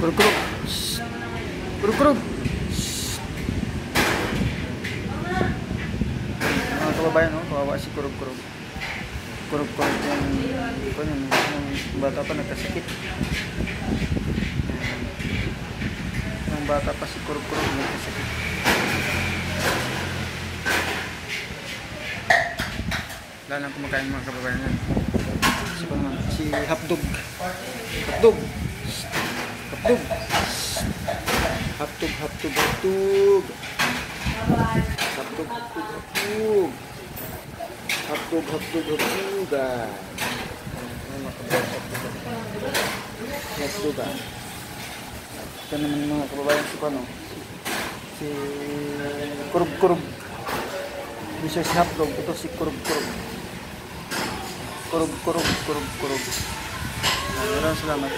Kurug kurug. Shh. Kurug kurug. Shh. Mga kababayan, oh, kawawa si kurug kurug. Kurug kurug yung bata pa nagkasakit. Yung bata pa si kurug kurug nagkasakit. Wala lang kumakain mga kababayan yan. Si Hapdog. Hapdog. Hapdog. Hapdog, hapdog, hapdog. Hapdog, hapdog, hapdog. Hapdog, hapdog, hapdog. Hapdog. Ito naman mga kababayan si Pano. Si Kurub Kurub. This is Hapdog. Ito si Kurub Kurub. Kurub Kurub, Kurub Kurub. Maraming salamat.